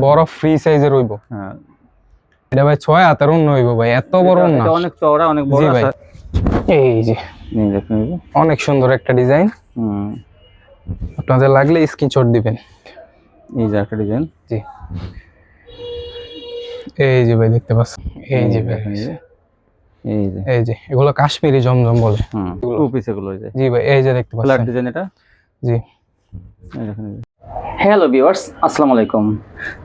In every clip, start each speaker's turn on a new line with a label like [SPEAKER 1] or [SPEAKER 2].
[SPEAKER 1] বড় ফ্রি সাইজের হইব।
[SPEAKER 2] হ্যাঁ
[SPEAKER 1] এটা ভাই 6 হাতের অন্য হইব ভাই, এত বড় না,
[SPEAKER 2] এটা অনেক চওড়া অনেক বড়
[SPEAKER 1] জি ভাই।
[SPEAKER 2] আছে।
[SPEAKER 1] এই যে
[SPEAKER 2] নিয়ে দেখুন এই যে।
[SPEAKER 1] অনেক সুন্দর একটা ডিজাইন, আপনাদের লাগলে স্ক্রিনশট দিবেন।
[SPEAKER 2] এই যে একটা ডিজাইন,
[SPEAKER 1] জি এই যে ভাই দেখতে পাচ্ছেন, এই যে ভাই
[SPEAKER 2] দেখেন
[SPEAKER 1] এই যে এগুলো কাশ্মীরি জমজম বলে।
[SPEAKER 2] টু পিস এগুলো এই যে।
[SPEAKER 1] জি ভাই এই যে দেখতে
[SPEAKER 2] ফ্ল্যাট
[SPEAKER 1] পাচ্ছেন
[SPEAKER 2] ডিজাইন এটা।
[SPEAKER 1] জি।
[SPEAKER 2] এই দেখেন এই যে। হ্যালো ভিউয়ার্স, আসসালামু আলাইকুম।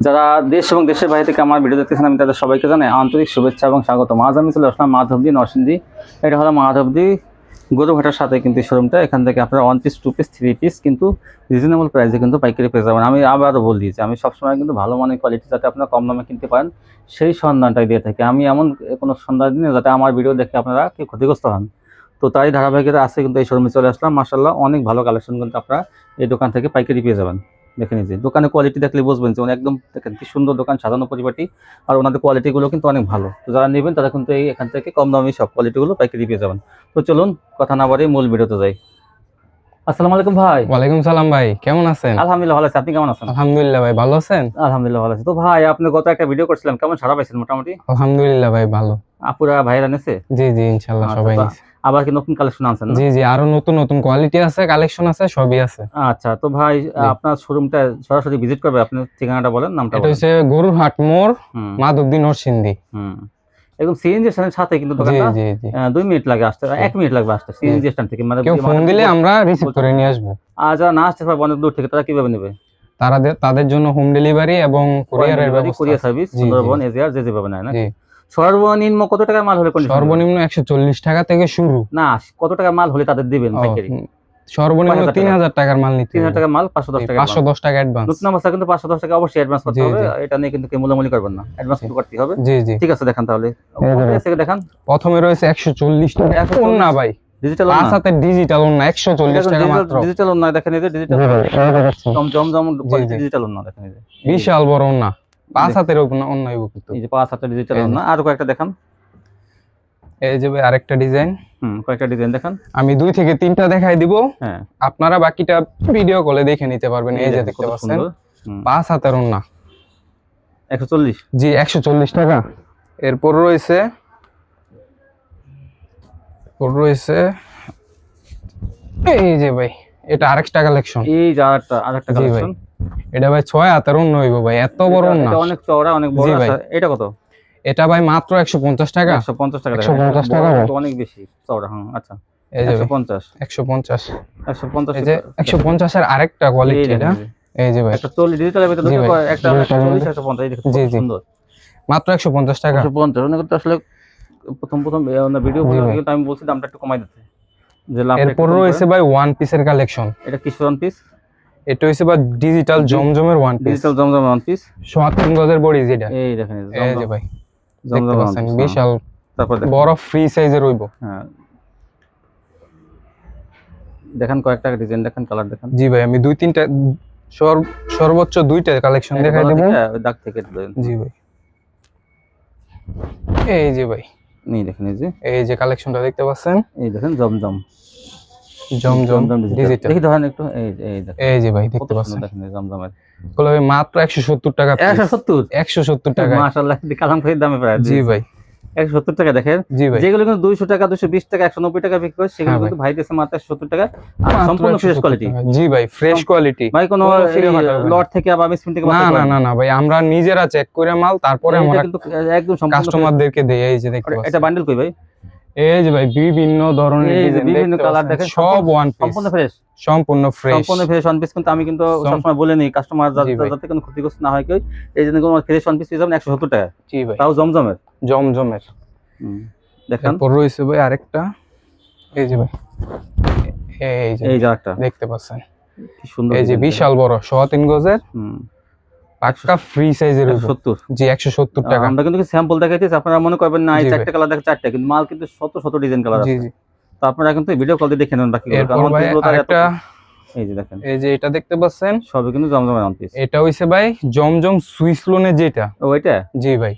[SPEAKER 2] যারা দেশ এবং দেশের বাইরে থেকে আমার ভিডিও দেখতেছেন আমি তাদের সবাইকে জানাই আন্তরিক শুভেচ্ছা এবং স্বাগতম। আজ আমি চলে আসলাম মাধবদী নরসিংদী। এটা হলো মাধবদী গরুহাটার সাথে কিন্তু শোরুমটা। এখান থেকে আপনারা 1 পিস 2 পিস 3 পিস কিন্তু রিজনেবল প্রাইসে কিন্তু পাইকারি পেয়ে যাবেন। আমি আবারও বলি যে আমি সবসময় কিন্তু ভালো মানের কোয়ালিটি যাতে আপনারা কম দামে কিনতে পারেন সেই সন্ধানটাই দিয়ে থাকি। আমি এমন কোনো সন্ধান দিই না যাতে আমার ভিডিও দেখে আপনারা কেউ ক্ষতিগ্রস্ত হন। তো তাই ধারাবাহিকতা আছে কিন্তু এই শোরুমে চলে আসলাম। মাশাআল্লাহ অনেক ভালো কালেকশন কিন্তু আপনারা এই দোকান থেকে পাইকারি পেয়ে যাবেন। দেখে নিয়েছি দোকানের কোয়ালিটি দেখলে বুঝবেন যে একদম দেখেন কি সুন্দর দোকান, সাজানো পরিপাটি, আর ওনাদের কোয়ালিটিগুলো কিন্তু অনেক ভালো। তো যারা নেবেন তারা কিন্তু এখান থেকে কম দামি সব কোয়ালিটিগুলো পাইকারি পেয়ে যাবেন। তো চলুন কথা না বাড়িয়ে মূল ভিডিওতে যাই। আসসালামু আলাইকুম ভাই।
[SPEAKER 1] ওয়ালাইকুম সালাম ভাই, কেমন আছেন?
[SPEAKER 2] আলহামদুলিল্লাহ ভালো আছি, আপনি কেমন আছেন?
[SPEAKER 1] আলহামদুলিল্লাহ ভাই, ভালো আছেন?
[SPEAKER 2] আলহামদুলিল্লাহ ভালো আছি। তো ভাই আপনি গত একটা ভিডিও করছিলেন, কেমন সাড়া পাইছেন মোটামুটি?
[SPEAKER 1] আলহামদুলিল্লাহ ভাই ভালো।
[SPEAKER 2] আপুরা ভাইরা নিছে?
[SPEAKER 1] জি জি ইনশাআল্লাহ সবাই নিছে।
[SPEAKER 2] আবার কি নতুন কালেকশন আনছেন না?
[SPEAKER 1] জি জি আরো নতুন নতুন কোয়ালিটি আছে, কালেকশন আছে, সবই আছে।
[SPEAKER 2] আচ্ছা তো ভাই আপনার শোরুমটা সরাসরি ভিজিট করবে, আপনার ঠিকানাটা বলেন, নামটা
[SPEAKER 1] এটা
[SPEAKER 2] বলেন।
[SPEAKER 1] হচ্ছে গরুরহাট মোড়, মাধবদী নরসিংদী।
[SPEAKER 2] একদম সিএনজি স্ট্যান্ডের সাথে কিন্তু দোকানটা।
[SPEAKER 1] জি জি
[SPEAKER 2] 2 মিনিট লাগে আসতে, 1 মিনিট লাগবে আসতে সিএনজি স্ট্যান্ড থেকে। মানে
[SPEAKER 1] কেউ ফোন দিলে আমরা রিসিভ করে নিয়ে আসব।
[SPEAKER 2] আর যারা না আসতে পারবে অনেক দূর থেকে, তারা কিভাবে নেবে?
[SPEAKER 1] তাদের জন্য হোম ডেলিভারি এবং কুরিয়ারের ব্যবস্থা,
[SPEAKER 2] কুরিয়ার সার্ভিস সুন্দরবন এজিআর যে যেভাবে নেয় না।
[SPEAKER 1] জি।
[SPEAKER 2] সর্বনিম্ন কত টাকা মাল হলে কন্ডিশন?
[SPEAKER 1] সর্বনিম্ন 140 টাকা থেকে শুরু।
[SPEAKER 2] না, কত টাকা মাল হলে তাদের দিবেন পাইকারি?
[SPEAKER 1] সর্বনিম্ন 3000 টাকার মাল নিতে হবে।
[SPEAKER 2] 3000 টাকা মাল 510 টাকা,
[SPEAKER 1] 510 টাকা অ্যাডভান্স।
[SPEAKER 2] নতুন অবস্থা কিন্তু 510 টাকা অবশ্যই অ্যাডভান্স করতে হবে। এটা নিয়ে কিন্তু কেউ মূলামূলি করবেন না, অ্যাডভান্স করতে হবে।
[SPEAKER 1] জি জি
[SPEAKER 2] ঠিক আছে, দেখান তাহলে দেখান।
[SPEAKER 1] প্রথমে রয়েছে 140 টাকা না ভাই,
[SPEAKER 2] ডিজিটাল
[SPEAKER 1] পাঁচ হাতের ডিজিটাল না, 140 টাকা মাত্র।
[SPEAKER 2] ডিজিটাল না, দেখেন এই যে ডিজিটাল জমজম ডিজিটাল না, দেখেন এই যে
[SPEAKER 1] বিশাল বড় না, 5 হাতের অন্য হইব কিন্তু।
[SPEAKER 2] এই যে 5 হাতের ডিজিটাল না। আর কয়েকটা দেখান।
[SPEAKER 1] এই যে ভাই আরেকটা ডিজাইন,
[SPEAKER 2] কয়েকটা ডিজাইন দেখান।
[SPEAKER 1] আমি 2 থেকে 3টা দেখাই দিব,
[SPEAKER 2] হ্যাঁ
[SPEAKER 1] আপনারা বাকিটা ভিডিও কলে দেখে নিতে পারবেন। এই যে দেখতে পাচ্ছেন 5 হাতের না,
[SPEAKER 2] 140।
[SPEAKER 1] জি 140 টাকা। এরপর রয়েছে এই যে ভাই, এটা আরেকটা কালেকশন।
[SPEAKER 2] এই যে আরেকটা কালেকশন।
[SPEAKER 1] এটা ভাই 6 হাতের অন্য হইব ভাই, এত বড় না,
[SPEAKER 2] এটা অনেক চওড়া অনেক বড় আছে। এটা কত?
[SPEAKER 1] এটা ভাই মাত্র 150 টাকা।
[SPEAKER 2] 150 টাকা,
[SPEAKER 1] 150 টাকা
[SPEAKER 2] অনেক বেশি চওড়া। আচ্ছা
[SPEAKER 1] এই যে
[SPEAKER 2] 150
[SPEAKER 1] এই যে 150 এর আরেকটা কোয়ালিটি। এটা এই যে ভাই
[SPEAKER 2] একটা 40 ডিজিটালের ভিতরে একটা 40 150 এই দেখুন সুন্দর,
[SPEAKER 1] মাত্র 150 টাকা।
[SPEAKER 2] 150 অনেক তো আসলে প্রথম ভিডিও কিন্তু আমি বলছি দামটা একটু কমাই দিতে যে লাভ।
[SPEAKER 1] এরপর রয়েছে ভাই ওয়ান পিসের কালেকশন।
[SPEAKER 2] এটা কি ওয়ান পিস?
[SPEAKER 1] এটা হইছে ভাই ডিজিটাল জমজমের ওয়ান পিস,
[SPEAKER 2] ডিজিটাল জমজম ওয়ান পিস,
[SPEAKER 1] 3 গজের বডি যেটা।
[SPEAKER 2] এই দেখেন
[SPEAKER 1] এই যে ভাই দেখতে পাচ্ছেন বিশাল
[SPEAKER 2] তারপর
[SPEAKER 1] বড় ফ্রি সাইজের হইব।
[SPEAKER 2] হ্যাঁ দেখেন কয়েকটা ডিজাইন দেখেন, কালার দেখেন।
[SPEAKER 1] জি ভাই আমি 2-3টা সর্বোচ্চ 2টা কালেকশন দেখাই দেব।
[SPEAKER 2] দাগ থেকে দেন।
[SPEAKER 1] জি ভাই এই যে ভাই
[SPEAKER 2] নেই দেখেন
[SPEAKER 1] এই যে কালেকশনটা দেখতে পাচ্ছেন,
[SPEAKER 2] এই দেখেন জমজম
[SPEAKER 1] ডিজিটাল।
[SPEAKER 2] দেখি ধরেন একটু,
[SPEAKER 1] এই যে ভাই দেখতে পাচ্ছেন
[SPEAKER 2] দেখেন জমজমের
[SPEAKER 1] গুলো মাত্র 170 টাকা। 170 টাকা
[SPEAKER 2] মাশাআল্লাহ, কালাম ফের দামে প্রায়।
[SPEAKER 1] জি ভাই
[SPEAKER 2] 170 টাকা দেখেন। যেগুলো কিন্তু 200 টাকা 220 টাকা 190 টাকা বিক্রি করে, সেগুলো কিন্তু ভাই দিয়েছে মাত্র 170 টাকা, আর সম্পূর্ণ ফ্রেশ কোয়ালিটি।
[SPEAKER 1] জি ভাই ফ্রেশ কোয়ালিটি
[SPEAKER 2] ভাই কোনো লট থেকে বা মিসপ্রিন্ট থেকে
[SPEAKER 1] না ভাই, আমরা নিজেরা চেক করে মাল তারপরে আমরা
[SPEAKER 2] কিন্তু একদম সম্পূর্ণ
[SPEAKER 1] কাস্টমারদেরকে দেই। এই যে দেখতে পাচ্ছেন
[SPEAKER 2] এটা বান্ডেল কই ভাই?
[SPEAKER 1] এই যে ভাই বিভিন্ন ধরনের ডিজাইন,
[SPEAKER 2] বিভিন্ন কালার দেখেন,
[SPEAKER 1] সব ওয়ান পিস
[SPEAKER 2] সম্পূর্ণ ফ্রেশ ওয়ান পিস। কিন্তু আমি কিন্তু সবসময় বলে নেই কাস্টমার যাতে কোনো ক্ষতিগ্রস্ত না হয় কেউ, এই জন্য কোনো ফ্রেশ ওয়ান পিস পেয়ে যাবেন 170 টাকা।
[SPEAKER 1] জি ভাই
[SPEAKER 2] তাও জমজমের দেখেন।
[SPEAKER 1] এরপর রয়েছে ভাই আরেকটা, এই যে ভাই এই যে আরেকটা দেখতে পাচ্ছেন কি সুন্দর, এই যে বিশাল বড় 3.5 গজের পাক্কা ফ্রি সাইজের
[SPEAKER 2] 70।
[SPEAKER 1] জি 170 টাকা।
[SPEAKER 2] আমরা কিন্তু স্যাম্পল দেখাইতেছি, আপনারা মনে করবেন না এই চারটা কালার দেখে চারটা, কিন্তু মাল কিন্তু শত ডিজাইন কালার আছে। জি তো আপনারা কিন্তু ভিডিও কল দিয়ে দেখে নেন বাকি
[SPEAKER 1] আরেকটা।
[SPEAKER 2] এই যে দেখেন,
[SPEAKER 1] এই যে এটা দেখতে পাচ্ছেন
[SPEAKER 2] সবই কিন্তু জমজমের ওয়ান পিস।
[SPEAKER 1] এটা হইছে ভাই জমজম সুইস লোনের যেটা,
[SPEAKER 2] ওইটা?
[SPEAKER 1] জি ভাই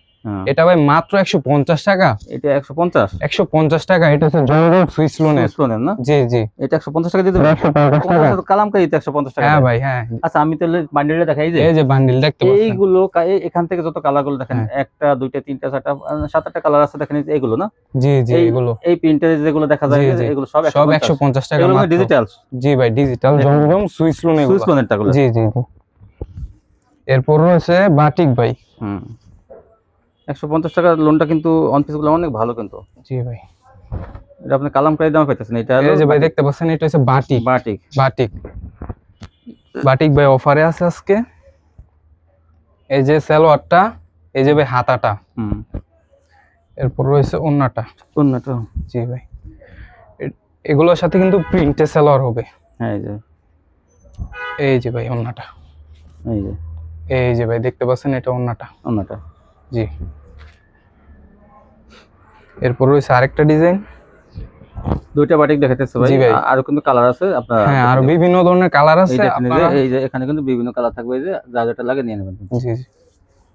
[SPEAKER 1] এটা ভাই মাত্র 150 টাকা।
[SPEAKER 2] এটা 150
[SPEAKER 1] টাকা। এটা হচ্ছে জমজম সুইস লোনের
[SPEAKER 2] না?
[SPEAKER 1] জি জি,
[SPEAKER 2] এটা 150 টাকা দিয়ে দেবেন?
[SPEAKER 1] 150 টাকা
[SPEAKER 2] কালামকারী 150 টাকা।
[SPEAKER 1] হ্যাঁ ভাই হ্যাঁ।
[SPEAKER 2] আচ্ছা আমি তাহলে বান্ডিলটা দেখাই।
[SPEAKER 1] এই যে বান্ডিল দেখতে পাচ্ছেন,
[SPEAKER 2] এইগুলো এখান থেকে যত কালার গুলো দেখেন, একটা দুইটা তিনটা চারটা 7-8টা কালার আছে দেখেন, এইগুলো না?
[SPEAKER 1] জি জি, এগুলো
[SPEAKER 2] এই প্রিন্টারে যেগুলো দেখা যায় এগুলো সব
[SPEAKER 1] 150 টাকা
[SPEAKER 2] এগুলো
[SPEAKER 1] মাত্র।
[SPEAKER 2] ডিজিটাল?
[SPEAKER 1] জি ভাই ডিজিটাল জমজম সুইস লোন, এগুলো
[SPEAKER 2] সুইস লোনেরটা গুলো।
[SPEAKER 1] জি জি। এরপর রয়েছে বাটিক ভাই।
[SPEAKER 2] 150 টাকা লোনটা কিন্তু অন পিস গুলো অনেক ভালো কিন্তু।
[SPEAKER 1] জি ভাই,
[SPEAKER 2] এটা আপনি কালামকারী দামে পাইতেছেন। এটা
[SPEAKER 1] এই যে ভাই দেখতে পাচ্ছেন, এটা হচ্ছে বাটিক। বাটিক ভাই অফারে আছে আজকে। এই যে সালোয়ারটা, এই যে ভাই হাতাটা, এরপর রয়েছে ওন্নাটা। জি ভাই, এগুলোর সাথে কিন্তু প্রিন্টে সালোয়ার হবে। হ্যাঁ এই যে ভাই ওন্নাটা, এই যে ভাই দেখতে পাচ্ছেন, এটা ওন্নাটা। জি। এরপর রয়েছে আরেকটা ডিজাইন,
[SPEAKER 2] দুইটা বাটিক দেখাইতেছে ভাই, আরো কিন্তু কালার আছে আপনার।
[SPEAKER 1] হ্যাঁ আরো বিভিন্ন ধরনের কালার আছে আপনারা।
[SPEAKER 2] এই যে এখানে কিন্তু বিভিন্ন কালার থাকবে, এই যে যা যেটা লাগে নিয়ে নেবেন। জি জি।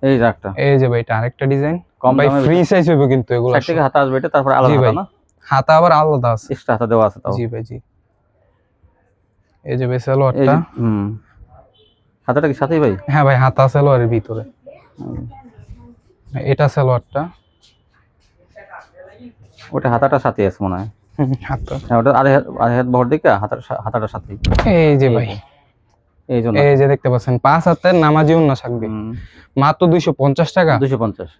[SPEAKER 2] এই যে একটা,
[SPEAKER 1] এই যে ভাই এটা আরেকটা ডিজাইন, কম ভাই ফ্রি সাইজ হবে কিন্তু এগুলো।
[SPEAKER 2] সাইড থেকে হাতা আসবে, এটা তারপর আলাদা হাতা না?
[SPEAKER 1] হাতা আবার আলাদা আছে,
[SPEAKER 2] এক্সট্রা হাতা দেওয়া আছে তাও।
[SPEAKER 1] জি ভাই জি। এই যে ভাই সালোয়ারটা,
[SPEAKER 2] হাতাটা কি সাথেই ভাই?
[SPEAKER 1] হ্যাঁ ভাই হাতা সালোয়ারের ভিতরে। এটা সালোয়ারটা,
[SPEAKER 2] ওটা হাতাটা সাথে আছে মনে হয়।
[SPEAKER 1] হাতা
[SPEAKER 2] ওটা আড়াই হাত বহর দিকে, হাতাটা সাথে।
[SPEAKER 1] এই যে ভাই, এই যে দেখতে পাচ্ছেন 5 হাতের নামাজি ওন্না থাকবে মাত্র 250 টাকা।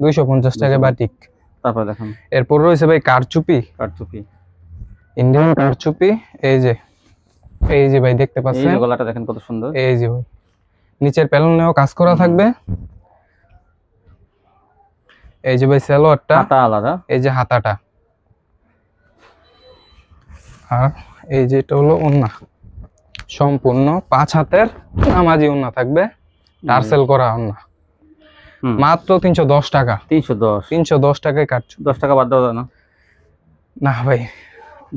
[SPEAKER 1] 250 টাকা বাটিক।
[SPEAKER 2] তারপর দেখেন
[SPEAKER 1] এরপর রয়েছে ভাই কারচুপি, ইন্ডিয়ান কারচুপি। এই যে ভাই দেখতে পাচ্ছেন,
[SPEAKER 2] এই গলাটা দেখেন কত সুন্দর।
[SPEAKER 1] এই যে ভাই নিচের প্যানেলেও কাজ করা থাকবে। এই যে ভাই সালোয়ারটা
[SPEAKER 2] হাতা আলাদা,
[SPEAKER 1] এই যে হাতাটা, আর এই যে এটা হলো ওন্না, সম্পূর্ণ 5 হাতের নামাজি ওন্না থাকবে, টার্সেল করা ওন্না। মাত্র 310 টাকা। 310 টাকায় কাটছো।
[SPEAKER 2] 10 টাকা বাদ দাও না? না ভাই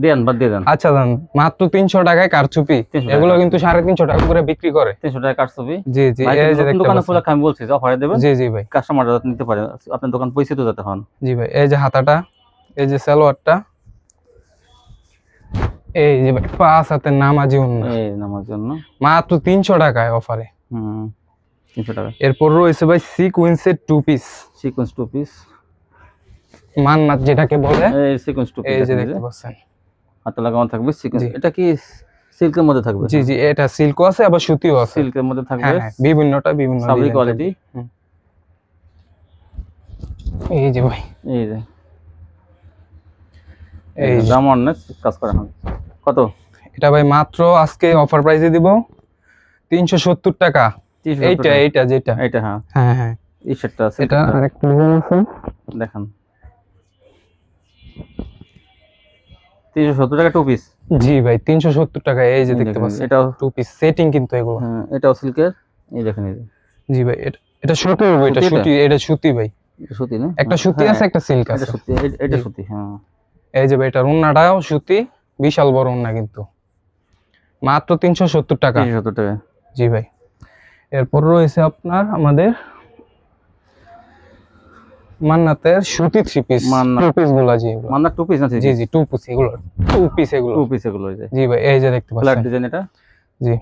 [SPEAKER 2] দেন, বাদ দিয়ে দেন।
[SPEAKER 1] আচ্ছা দেন, মাত্র 300 টাকায় কারচুপি। এগুলো কিন্তু 350 টাকা করে বিক্রি করে।
[SPEAKER 2] 300 টাকা কারচুপি? জি জি।
[SPEAKER 1] এই যে
[SPEAKER 2] দোকানে ফুল আমি বলছি যে অফারে দেবেন।
[SPEAKER 1] জি জি ভাই,
[SPEAKER 2] কাস্টমাররা নিতে পারে, আপনার দোকান পরিচিত যাতে হন।
[SPEAKER 1] জি ভাই। এই যে হাতাটা, এই যে সালোয়ারটা, এই যে ভাই 5 হাতের নামাজি ওন্না,
[SPEAKER 2] এই নামাজি ওন্না
[SPEAKER 1] মাত্র 300 টাকায় অফারে।
[SPEAKER 2] 300 টাকা।
[SPEAKER 1] এরপর রয়েছে ভাই সিকোয়েন্সের 2 পিস। মান্নাত যেটাকে বলে,
[SPEAKER 2] এই সিকোয়েন্স 2 পিস।
[SPEAKER 1] এই যে দেখতে পাচ্ছেন,
[SPEAKER 2] হাতে লাগানো থাকবে সিকোয়েন্স। এটা কি সিল্কের মধ্যে থাকবে?
[SPEAKER 1] জি জি, এটা সিল্কও আছে আবার সুতিও আছে।
[SPEAKER 2] সিল্কের মধ্যে থাকবে,
[SPEAKER 1] হ্যাঁ বিভিন্নটা বিভিন্ন
[SPEAKER 2] ফ্যাব্রিক কোয়ালিটি।
[SPEAKER 1] এই যে ভাই,
[SPEAKER 2] এই যে এই জামানের কাজ করা হয়। কত?
[SPEAKER 1] এটা ভাই মাত্র আজকে অফার প্রাইসে দিব 370 টাকা। এইটা যেটা,
[SPEAKER 2] এটা হ্যাঁ
[SPEAKER 1] হ্যাঁ হ্যাঁ,
[SPEAKER 2] এই সেটটা আছে।
[SPEAKER 1] এটা আরেকটা ডিজাইন আছে
[SPEAKER 2] দেখেন, 370 টাকা 2 পিস।
[SPEAKER 1] জি ভাই 370 টাকা। এই যে দেখতে পাচ্ছেন, এটা 2 পিস সেটিং কিন্তু এগুলো।
[SPEAKER 2] হ্যাঁ এটাও সিল্কের। এই দেখেন, এই যে
[SPEAKER 1] জি ভাই, এটা সুতি হবে। এটা সুতি, এটা সুতি ভাই,
[SPEAKER 2] সুতি না?
[SPEAKER 1] একটা সুতি আছে, একটা সিল্ক আছে।
[SPEAKER 2] এটা সুতি, এটা সুতি। হ্যাঁ
[SPEAKER 1] এই যে ভাই, এটা ওন্নাটাও সুতি, বিশাল বড় ওন্না কিন্তু, মাত্র 370 টাকা।
[SPEAKER 2] 370 টাকা।
[SPEAKER 1] জি ভাই। এরপর রয়েছে আপনার আমাদের মান্নাতের সুতি 3 পিস। 2 পিস গুলো, জি
[SPEAKER 2] মান্নাত 2 পিস না?
[SPEAKER 1] জি জি 2 পিস এগুলো, 2 পিস এগুলো। জি ভাই, এই যে দেখতে পাচ্ছেন
[SPEAKER 2] ফ্ল্যাট ডিজাইন এটা।
[SPEAKER 1] জি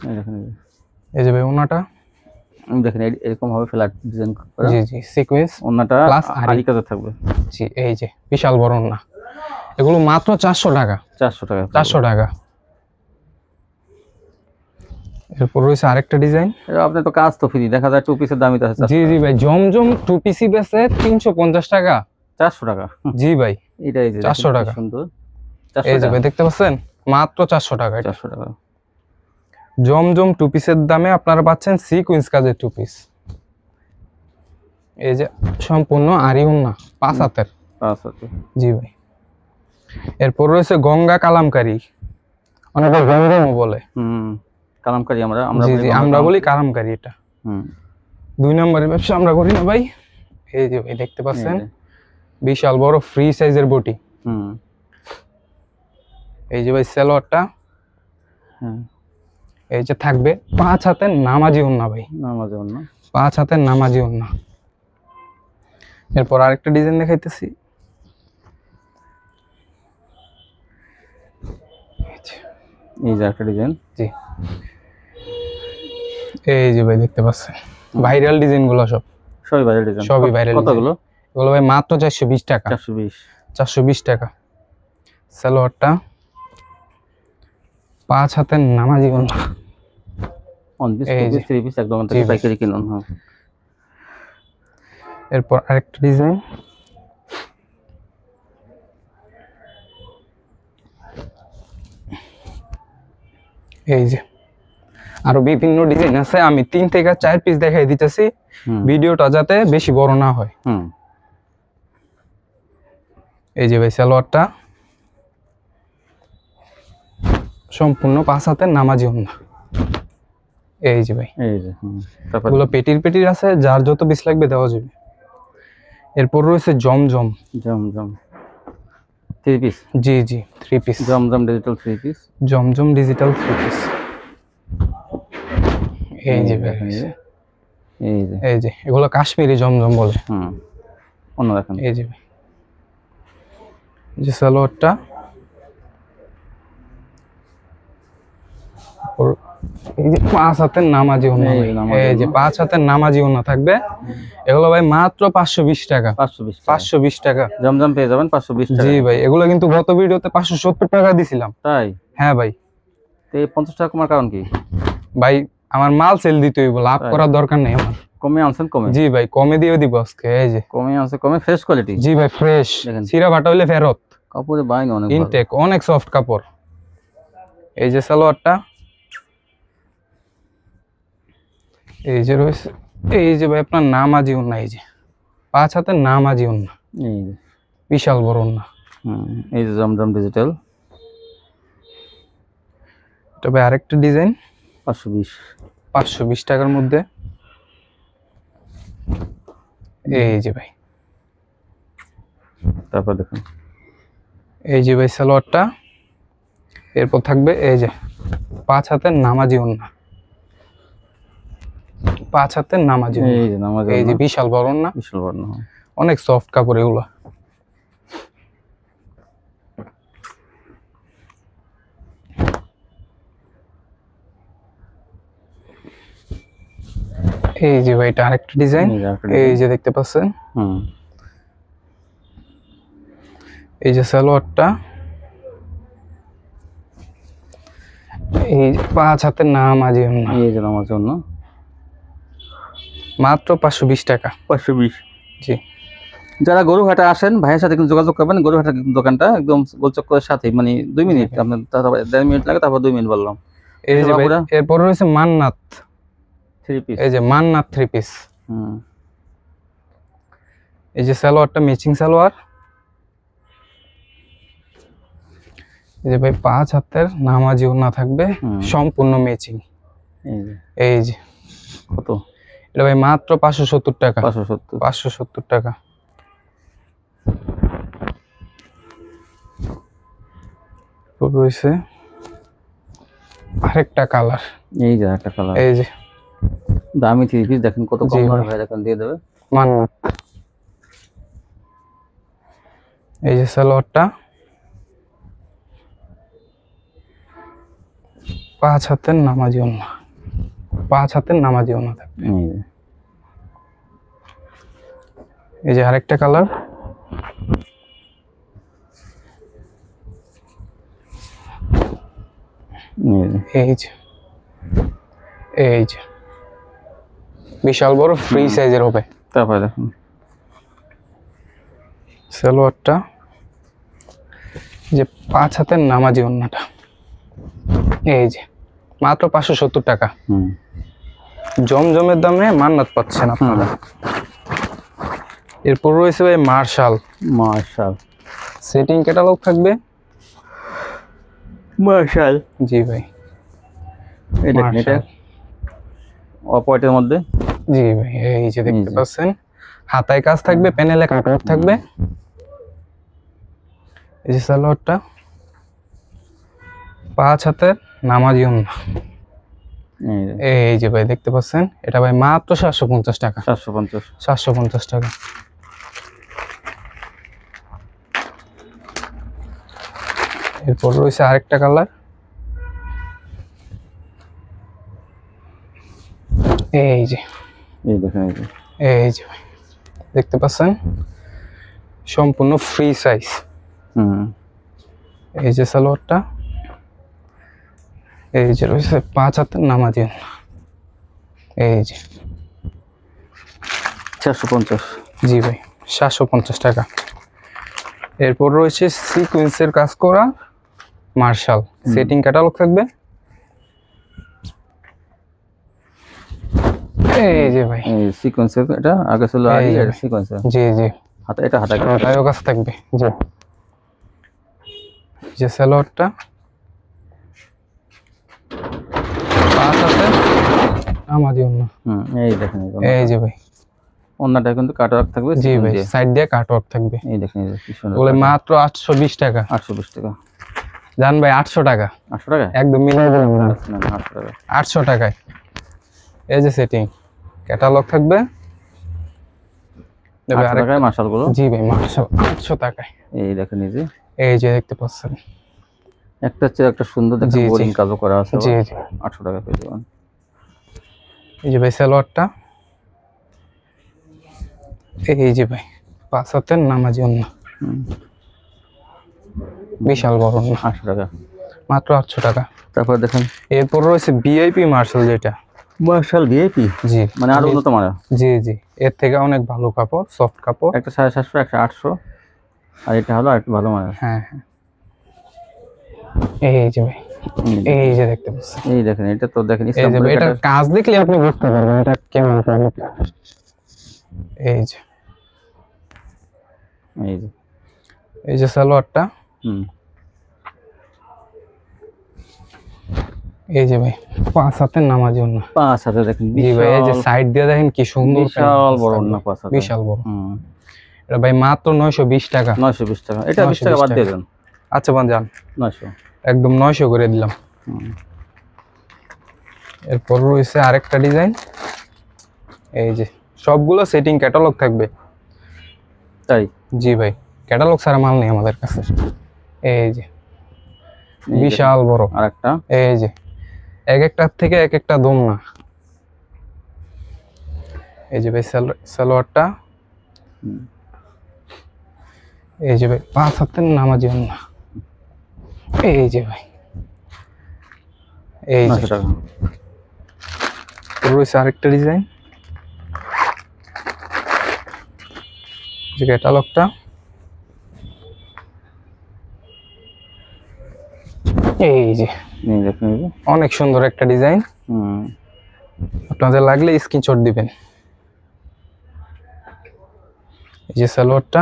[SPEAKER 2] এই দেখেন,
[SPEAKER 1] এই যে ভাই ওন্নাটা
[SPEAKER 2] দেখেন এরকম হবে, ফ্ল্যাট ডিজাইন করা।
[SPEAKER 1] জি জি, সিকোয়েন্স
[SPEAKER 2] ওন্নাটা
[SPEAKER 1] প্লাস
[SPEAKER 2] আরি কাজ থাকবে।
[SPEAKER 1] জি, এই যে বিশাল বড় ওন্না, এগুলো মাত্র 400 টাকা। 400 টাকা। এরপর রয়েছে আরেকটা ডিজাইন।
[SPEAKER 2] আপনি তো কাজ তো ফ্রি, দেখা যায় 2 পিসের দামই তো আছে।
[SPEAKER 1] জি জি ভাই, জমজম 2 পিসি বেচে 350 টাকা।
[SPEAKER 2] 400 টাকা?
[SPEAKER 1] জি ভাই,
[SPEAKER 2] এটাই যে
[SPEAKER 1] 400 টাকা।
[SPEAKER 2] সুন্দর।
[SPEAKER 1] এই যে ভাই দেখতে পাচ্ছেন, মাত্র 400 টাকা।
[SPEAKER 2] 400 টাকা
[SPEAKER 1] জমজম 2 পিসের দামে আপনারা পাচ্ছেন সিকোয়েন্স কাজের 2 পিস। এই যে সম্পূর্ণ আরি ওন্না, 5 হাতের। জি ভাই। এরপর রয়েছে গঙ্গা কালামকারী, অনেকে জমজমও বলে।
[SPEAKER 2] কালামকারী
[SPEAKER 1] আমরা বলি কালামকারী। এটা 2 নম্বরের ব্যবসা আমরা করি না ভাই। এই যে ভাই দেখতে পাচ্ছেন, বিশাল বড় ফ্রি সাইজের বটি। এই যে ভাই সালোয়ারটা, এই যে থাকবে 5 হাতের নামাজি ওন্না ভাই, 5 হাতের নামাজি ওন্না। এরপর আরেকটা ডিজাইন দেখাইতেছি।
[SPEAKER 2] এই যে একটা ডিজাইন।
[SPEAKER 1] জি, এই যে ভাই দেখতে পাচ্ছেন ভাইরাল ডিজাইন গুলো
[SPEAKER 2] সবই ভাইরাল ডিজাইন।
[SPEAKER 1] সবই ভাইরাল।
[SPEAKER 2] কতগুলো?
[SPEAKER 1] এগুলো ভাই মাত্র 420 টাকা। 420 টাকা। সালোয়ারটা 5 হাতের নামাজি ওন্না।
[SPEAKER 2] অন পিস 3 পিস একদম থেকে পাইকারি কিনুন। হ্যাঁ।
[SPEAKER 1] এরপর আরেকটা ডিজাইন। এই যে আরো বিভিন্ন ডিজাইন আছে, আমি 3 থেকে 4 পিস দেখাই দিতেছি ভিডিওটা যাতে বেশি বড় না হয়। এই যে ভাই সালোয়ারটা সম্পূর্ণ 5 হাতের নামাজি ওন্না। এই যে ভাই,
[SPEAKER 2] এই যে
[SPEAKER 1] এগুলো পেটির আছে, যার যত পিস লাগবে দেওয়া যাবে। এরপর রয়েছে জমজম
[SPEAKER 2] 3 পিস।
[SPEAKER 1] জি জি 3 পিস
[SPEAKER 2] জমজম ডিজিটাল 3 পিস।
[SPEAKER 1] জমজম ডিজিটাল 3 পিস। এই যে ভাই, এই যে এগুলো কাশ্মীরি জমজম বলে।
[SPEAKER 2] অন্য দেখেন।
[SPEAKER 1] এই যে ভাই, যে সালোয়ারটা এই যে 5 হাতের নামাজি ওন্না। এই যে 5 হাতের নামাজি ওন্না থাকবে। এগুলো ভাই মাত্র 520 টাকা। 520 টাকা
[SPEAKER 2] জমজম পেয়ে যাবেন 520 টাকা।
[SPEAKER 1] জি ভাই, এগুলো কিন্তু গত ভিডিওতে 570 টাকা দিছিলাম।
[SPEAKER 2] তাই?
[SPEAKER 1] হ্যাঁ ভাই।
[SPEAKER 2] তো এই 50 টাকা কমার কারণ কি
[SPEAKER 1] ভাই? আমার মাল সেল দিতে হইব, লাভ করার দরকার নেই আমার।
[SPEAKER 2] কমে আনছেন? কমে?
[SPEAKER 1] জি ভাই, কমে দিয়ে দিব আজকে। এই যে
[SPEAKER 2] কমে আনছে, কমে ফ্রেশ কোয়ালিটি।
[SPEAKER 1] জি ভাই, ফ্রেশ। সিরা ভাটা হইলে ফেরত।
[SPEAKER 2] কাপড়ে বাইন অনেক ভালো,
[SPEAKER 1] ইনটেক, অনেক সফট কাপড়। এই যে সালোয়ারটা, এই যে রয়েছে, এই যে ভাই আপনার নামাজি ওন্না। এই যে 5 হাতের নামাজি ওন্না,
[SPEAKER 2] এই যে
[SPEAKER 1] বিশাল বড় ওন্না।
[SPEAKER 2] এই যে জমজম ডিজিটাল।
[SPEAKER 1] তবে আরেকটা ডিজাইন
[SPEAKER 2] 520
[SPEAKER 1] টাকার মধ্যে। এই যে ভাই,
[SPEAKER 2] তারপর দেখুন
[SPEAKER 1] এই যে ভাই সালোয়ারটা। এরপর থাকবে এই যে 5 হাতের নামাজি ওন্না। 5 হাতের নামাজি ওন্না।
[SPEAKER 2] এই যে নামাজি,
[SPEAKER 1] এই যে বিশাল বড় ওন্না,
[SPEAKER 2] বিশাল বড় না,
[SPEAKER 1] অনেক সফট কাপড় এগুলো। এই যে ভাই, এটা আরেকটা ডিজাইন। এই যে দেখতে পাচ্ছেন, এই যে সালোয়ারটা, এই 5 হাতের নামাজি ওন্না।
[SPEAKER 2] এই যে নামাজি ওন্না,
[SPEAKER 1] মাত্র 520 টাকা।
[SPEAKER 2] 520।
[SPEAKER 1] জি,
[SPEAKER 2] যারা গরুহাটে আসেন ভাইয়ের সাথে কিন্তু যোগাযোগ করবেন। গরুহাটের দোকানটা একদম গোলচক্করের সাথে, মানে 2 মিনিট, আপনার 1.5 মিনিট লাগে, তারপর 2 মিনিট বললাম।
[SPEAKER 1] এই যে ভাই, এরপর রয়েছে মান্নাত
[SPEAKER 2] 3 পিস।
[SPEAKER 1] এই যে মান্নাত 3 পিস। এই যে সালোয়ারটা ম্যাচিং সালোয়ার। এই যে ভাই 5 হাতের নামাজি ওন্না থাকবে, সম্পূর্ণ ম্যাচিং। এই যে
[SPEAKER 2] কত?
[SPEAKER 1] এটা ভাই মাত্র 570 টাকা।
[SPEAKER 2] 570
[SPEAKER 1] টাকা। তো রয়েছে আরেকটা কালার।
[SPEAKER 2] এই যে একটা কালার,
[SPEAKER 1] এই যে
[SPEAKER 2] দামি 3 পিস দেখেন কত কম দামে ভাই দেখেন দিয়ে দেবে।
[SPEAKER 1] মান্নাত। এই যে সালোয়ারটা 5 হাতের নামাজি ওন্না। 5 হাতের নামাজি ওন্না থাকবে। এই যে আরেকটা কালার। এই যে, এই যে বিশাল বড় ফ্রি সাইজের হবে।
[SPEAKER 2] তারপরে দেখুন
[SPEAKER 1] সালোয়ারটা, যে 5 হাতের নামাজি ওন্নাটা। এই যে মাত্র 570 টাকা। জমজমের দামে মান্নাত পাচ্ছেন আপনারা। এরপর রয়েছে ভাই মার্শাল। সেটিং ক্যাটালগ থাকবে।
[SPEAKER 2] মার্শাল,
[SPEAKER 1] জি ভাই,
[SPEAKER 2] এই দেখেন এটা অপয়েটের মধ্যে।
[SPEAKER 1] জি ভাই, এই যে দেখতে পাচ্ছেন, হাতায় কাজ থাকবে, প্যানেলে কাটওয়ার্ক থাকবে। এই যে সালোয়ারটা 5 হাতের নামাজি ওন্না। এই যে ভাই দেখতে পাচ্ছেন, এটা ভাই মাত্র 750 টাকা।
[SPEAKER 2] 750
[SPEAKER 1] 750 টাকা। এরপর রয়েছে আরেকটা কালার, এই যে
[SPEAKER 2] এই দেখেন এই যে
[SPEAKER 1] এই যে ভাই দেখতে পাচ্ছেন সম্পূর্ণ ফ্রি সাইজ। এই যে সালোয়ারটা, এই যে রয়েছে 5 হাতের নামাজি ওড়না, এই যে
[SPEAKER 2] 450।
[SPEAKER 1] জি ভাই 750 টাকা। এরপর রয়েছে সিকোয়েন্সের কাজ করা মার্শাল সেটিং ক্যাটালগ থাকবে, এই যে ভাই
[SPEAKER 2] এই সিকোয়েন্সের, এটা আগে ছিল আরি,
[SPEAKER 1] এই যে
[SPEAKER 2] এটা সিকোয়েন্সের
[SPEAKER 1] জি জি
[SPEAKER 2] হাতে, এটা হাতে
[SPEAKER 1] হাতায়ও কাজ থাকবে। জি এই যে সালোয়ারটা 5 হাতের নামাজি ওড়না,
[SPEAKER 2] এই দেখেন
[SPEAKER 1] এই যে ভাই
[SPEAKER 2] ওন্নাটা কিন্তু কাটওয়ার্ক থাকবে।
[SPEAKER 1] জি ভাই সাইড দিয়ে কাটওয়ার্ক থাকবে।
[SPEAKER 2] এই দেখেন এই যে কি সুন্দর,
[SPEAKER 1] বলে মাত্র 820 টাকা।
[SPEAKER 2] 820 টাকা
[SPEAKER 1] জান ভাই 800 টাকা,
[SPEAKER 2] 800 টাকা
[SPEAKER 1] একদম মিলাই দিলাম না,
[SPEAKER 2] না 800 টাকা
[SPEAKER 1] 800 টাকায়। এই যে সেটিং ক্যাটালগ থাকবে,
[SPEAKER 2] 800 টাকায় মাশালগুলো।
[SPEAKER 1] জি ভাই মার্শাল 800 টাকায়।
[SPEAKER 2] এই দেখেন
[SPEAKER 1] এই যে দেখতে পাচ্ছেন
[SPEAKER 2] একটা চেয়ে একটা সুন্দর দেখেন,
[SPEAKER 1] জি, জি।
[SPEAKER 2] বোরিং কাজও করা আছে।
[SPEAKER 1] জি জি
[SPEAKER 2] 800 টাকা পেয়ে যাবেন।
[SPEAKER 1] এই যে ভাই সালোয়ারটা, এই যে ভাই 5 হাতের নামাজি ওড়না, বিশাল বড় ওড়না,
[SPEAKER 2] 800 টাকা
[SPEAKER 1] মাত্র 800 টাকা।
[SPEAKER 2] তারপর দেখেন
[SPEAKER 1] এরপর রয়েছে ভিআইপি মার্শাল, যেটা
[SPEAKER 2] মার্শাল ভিআইপি,
[SPEAKER 1] জি
[SPEAKER 2] মানে আরো উন্নত মানের।
[SPEAKER 1] জি জি এর থেকে অনেক ভালো কাপড়, সফট কাপড়।
[SPEAKER 2] একটা 750, একটা 800, আর এটা হলো একটু ভালো মানের।
[SPEAKER 1] হ্যাঁ হ্যাঁ এই যে ভাই, এই যে দেখতে পাচ্ছেন,
[SPEAKER 2] এই দেখেন এটা তো দেখেন
[SPEAKER 1] এই যে ভাই, এটার কাজ দেখলে আপনি বুঝতে পারবেন এটা কেমন কোয়ালিটি। এই যে
[SPEAKER 2] এই যে
[SPEAKER 1] এই যে সালোয়ারটা,
[SPEAKER 2] এই
[SPEAKER 1] যে ভাই 5 হাতের নামাজি ওড়না,
[SPEAKER 2] 5 হাতে দেখেন।
[SPEAKER 1] জি ভাই এই যে সাইড দিয়ে দেখেন কি সুন্দর,
[SPEAKER 2] বিশাল বড় ওড়না, 5 হাতে
[SPEAKER 1] বিশাল বড়। এটা ভাই মাত্র 920 টাকা।
[SPEAKER 2] 920 টাকা, এটা 20 টাকা বাদ দিয়ে দেন।
[SPEAKER 1] আচ্ছা বান যান,
[SPEAKER 2] 900
[SPEAKER 1] একদম 900 করে দিলাম। এরপর রয়েছে আরেকটা ডিজাইন, এই যে সবগুলো সেটিং ক্যাটালগ থাকবে।
[SPEAKER 2] তাই?
[SPEAKER 1] জি ভাই ক্যাটালগ ছাড়া মাল নেই আমাদের কাছে। এই যে বিশাল বড়
[SPEAKER 2] আরেকটা,
[SPEAKER 1] এই যে এক একটার থেকে এক একটা দোলনা। এই যে ভাই সালোয়ারটা, এই যে ভাই 5 হাতের নামাজি ওড়না, এই যে ভাই এই যে
[SPEAKER 2] 900 টাকা।
[SPEAKER 1] রয়েছে আরেকটা ডিজাইন, যে ক্যাটালগটা, এই যে
[SPEAKER 2] এই দেখেন এই যে
[SPEAKER 1] অনেক সুন্দর একটা ডিজাইন। আপনাদের লাগলে স্ক্রিনশট দিবেন। এই যে সালোয়ারটা,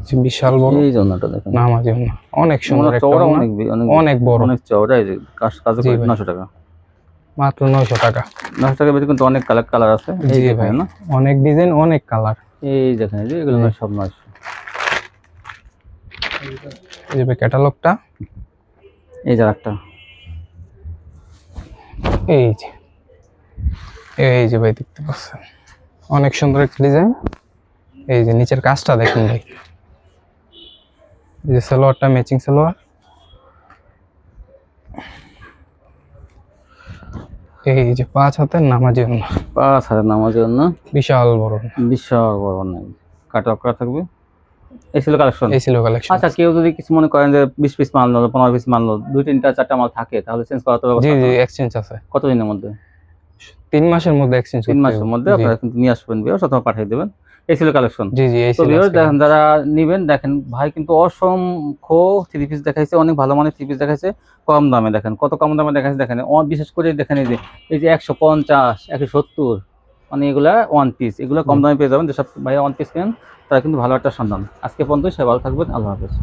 [SPEAKER 1] যে বিশাল বড়
[SPEAKER 2] এই জন্যটা দেখেন
[SPEAKER 1] নামাজি ওড়না, অনেক সুন্দর একটা
[SPEAKER 2] চওড়া,
[SPEAKER 1] ওড়না, অনেক বড়,
[SPEAKER 2] অনেক চওড়া। এই যে কাজ
[SPEAKER 1] জি
[SPEAKER 2] করে
[SPEAKER 1] ভাই।
[SPEAKER 2] 900 টাকা,
[SPEAKER 1] মাত্র 900 টাকা।
[SPEAKER 2] 900 টাকা বেশি কিন্তু অনেক কালার আছে। এই
[SPEAKER 1] জি
[SPEAKER 2] যে
[SPEAKER 1] ভাই
[SPEAKER 2] না,
[SPEAKER 1] অনেক ডিজাইন, অনেক কালার।
[SPEAKER 2] এই দেখেন এই যে এগুলো সব 900।
[SPEAKER 1] এই যে ভাই ক্যাটালগটা,
[SPEAKER 2] এই যে একটা,
[SPEAKER 1] এই যে এই যে ভাই দেখতে পাচ্ছেন অনেক সুন্দর একটা ডিজাইন। এই যে নিচের কাজটা দেখুন ভাই, এই যে সালোয়ারটা ম্যাচিং সালোয়ার, এই যে 5 হাতের নামাজি ওড়না,
[SPEAKER 2] 5 হাজার নামার জন্য
[SPEAKER 1] বিশাল বড়,
[SPEAKER 2] বিশাল বড় নাই কাটা করা থাকবে। এই ছিল কালেকশন।
[SPEAKER 1] এই ছিল কালেকশন।
[SPEAKER 2] আচ্ছা, কেউ যদি কিছু মনে করেন যে 20 পিস মাল নিলো, 15 পিস মাল নিলো, 2-3টা 4টা মাল থাকে, তাহলে চেঞ্জ করার তো
[SPEAKER 1] জি
[SPEAKER 2] ব্যবস্থা
[SPEAKER 1] জি
[SPEAKER 2] আছে?
[SPEAKER 1] এক্সচেঞ্জ আছে,
[SPEAKER 2] কতদিনের মধ্যে?
[SPEAKER 1] 3 মাসের মধ্যে এক্সচেঞ্জ
[SPEAKER 2] 3 মাসের মধ্যে আপনারা কিন্তু নিয়ে আসবেন ভিউয়ার্স, অথবা পাঠিয়ে দেবেন। এই ছিল কালেকশন।
[SPEAKER 1] জি জি এই
[SPEAKER 2] তো
[SPEAKER 1] ছিল
[SPEAKER 2] ভিউয়ার্স দেখেন, যারা নেবেন দেখেন, ভাই কিন্তু অসংখ্য 3 পিস দেখাইছে, অনেক ভালো মানের 3 পিস দেখাইছে কম দামে। দেখেন কত কম দামে দেখাইছে, দেখেন বিশেষ করে দেখেন এই যে 150, 170, মানে এগুলা 1 পিস, এগুলো কম দামে পেয়ে যাবেন। যেসব ভাইয়া 1 পিস কেনেন তারা কিন্তু ভালো একটা সন্ধান। আজকে পর্যন্ত সবাই ভালো থাকবেন, আল্লাহ হাফেজ।